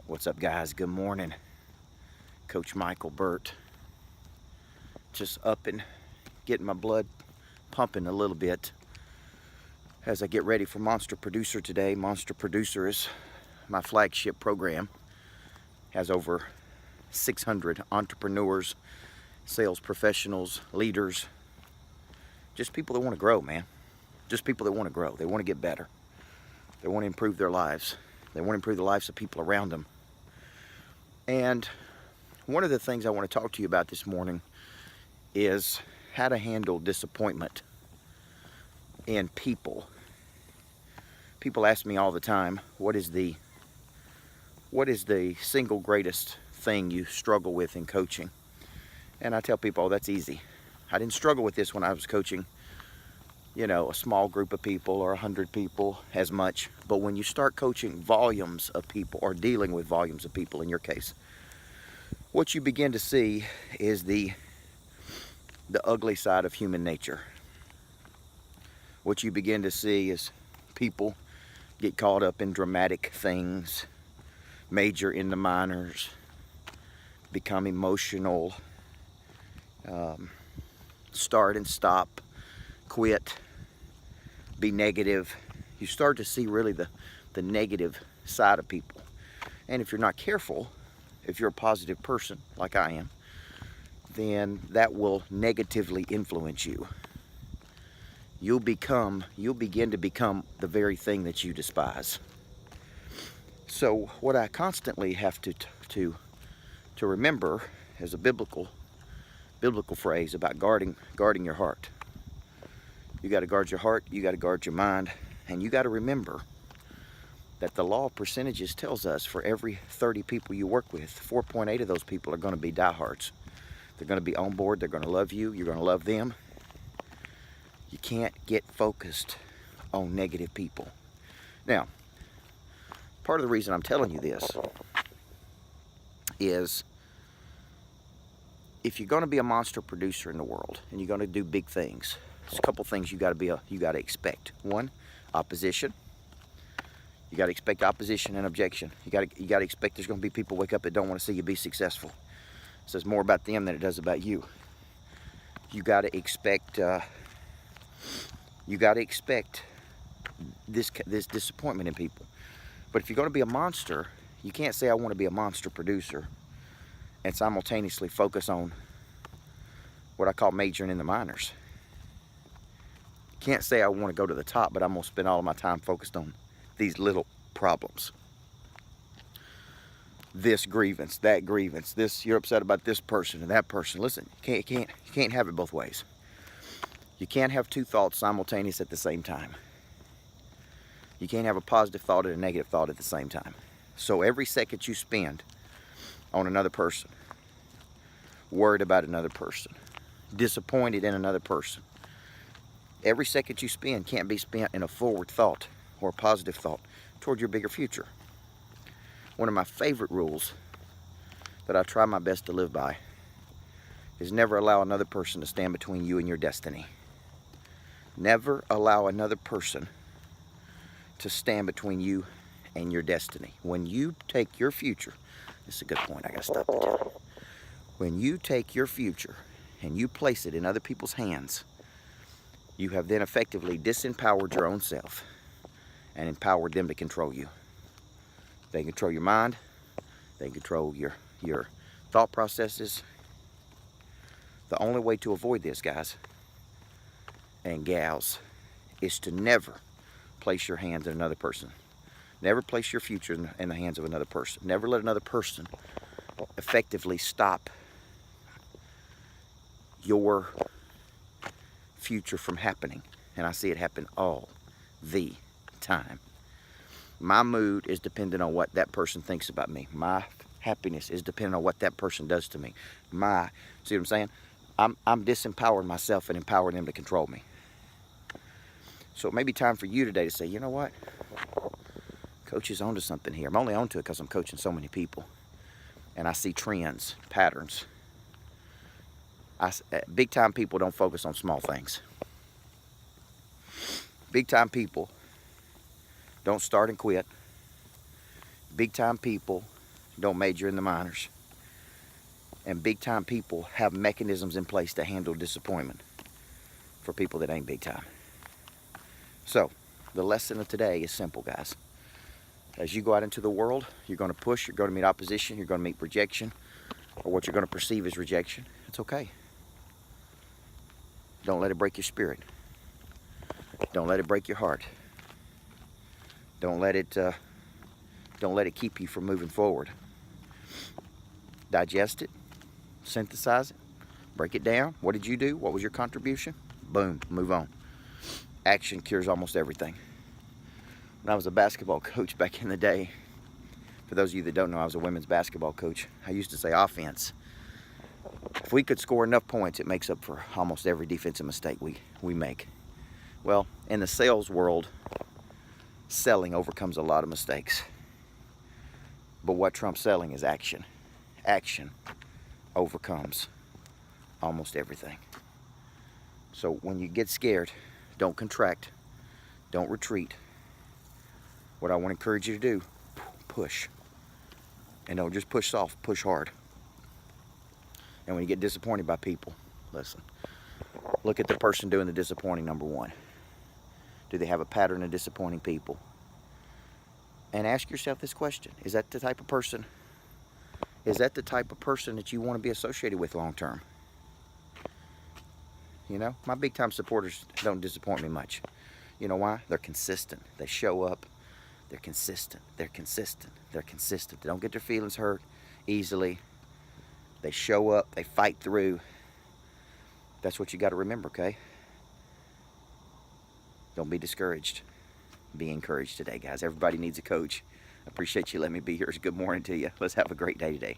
What's up, guys? Good morning. Coach BURT. Just up and getting my blood pumping a little bit as I get ready for Monster Producer today. Monster Producer is my flagship program. Has over 600 entrepreneurs, sales professionals, leaders, just people that want to grow, man. Just people that want to grow. They want to get better. They want to improve their lives. They want to improve the lives of people around them. And one of the things I want to talk to you about this morning is how to handle disappointment in people. People ask me all the time, what is the single greatest thing you struggle with in coaching? And I tell people, oh, that's easy. I didn't struggle with this when I was coaching, a small group of people or 100 people as much. But when you start coaching volumes of people, or dealing with volumes of people in your case, what you begin to see is the ugly side of human nature. What you begin to see is people get caught up in dramatic things, major into minors, become emotional, start and stop, quit, be negative. You start to see really the negative side of people. And if you're not careful, if you're a positive person like I am, then that will negatively influence you. You'll begin to become the very thing that you despise. So what I constantly have to remember is a biblical phrase about guarding your heart. You got to guard your heart, you got to guard your mind, and you got to remember that the law of percentages tells us for every 30 people you work with, 4.8 of those people are going to be diehards. They're going to be on board, they're going to love you, you're going to love them. You can't get focused on negative people. Now, part of the reason I'm telling you this is if you're going to be a monster producer in the world and you're going to do big things, there's a couple things you got to expect. One, opposition. You got to expect opposition and objection. You got to expect there's going to be people wake up that don't want to see you be successful. It says more about them than it does about you. You got to expect this disappointment in people. But if you're going to be a monster, you can't say I want to be a monster producer and simultaneously focus on what I call majoring in the minors. You can't say I want to go to the top, but I'm going to spend all of my time focused on these little problems. This grievance, that grievance, this, you're upset about this person and that person. Listen, you can't have it both ways. You can't have two thoughts simultaneous at the same time. You can't have a positive thought and a negative thought at the same time. So every second you spend on another person, worried about another person, disappointed in another person, every second you spend can't be spent in a forward thought or a positive thought toward your bigger future. One of my favorite rules that I try my best to live by is never allow another person to stand between you and your destiny. Never allow another person to stand between you and your destiny. When you take your future, this is a good point, I gotta stop it. When you take your future and you place it in other people's hands, you have then effectively disempowered your own self and empowered them to control you. They control your mind, they control your thought processes. The only way to avoid this, guys and gals, is to never place your hands in another person. Never place your future in the hands of another person. Never let another person effectively stop your future from happening. And I see it happen all the time. My mood is dependent on what that person thinks about me. My happiness is dependent on what that person does to me. See what I'm saying? I'm disempowering myself and empowering them to control me. So it may be time for you today to say, you know what? Coach is onto something here. I'm only onto it because I'm coaching so many people. And I see trends, patterns. Big time people don't focus on small things. Big time people don't start and quit. Big time people don't major in the minors. And big time people have mechanisms in place to handle disappointment for people that ain't big time. So, the lesson of today is simple, guys. As you go out into the world, you're going to push, you're going to meet opposition, you're going to meet rejection, or what you're going to perceive as rejection. It's okay. Don't let it break your spirit. Don't let it break your heart. Don't let it keep you from moving forward. Digest it, synthesize it, break it down. What did you do? What was your contribution? Boom, move on. Action cures almost everything. When I was a basketball coach back in the day, for those of you that don't know, I was a women's basketball coach. I used to say offense. If we could score enough points, it makes up for almost every defensive mistake we make. Well, in the sales world, selling overcomes a lot of mistakes. But what trumps selling is action. Action overcomes almost everything. So when you get scared, don't contract, don't retreat. What I want to encourage you to do, push. And don't just push soft, push hard. And when you get disappointed by people, listen, look at the person doing the disappointing, number one. Do they have a pattern of disappointing people? And ask yourself this question: is that the type of person that you want to be associated with long term? You know, my big time supporters don't disappoint me much. You know why? They're consistent. They show up. They're consistent. They're consistent. They're consistent. They don't get their feelings hurt easily. They show up. They fight through. That's what you got to remember, okay? Don't be discouraged. Be encouraged today, guys. Everybody needs a coach. I appreciate you letting me be here. Good morning to you. Let's have a great day today.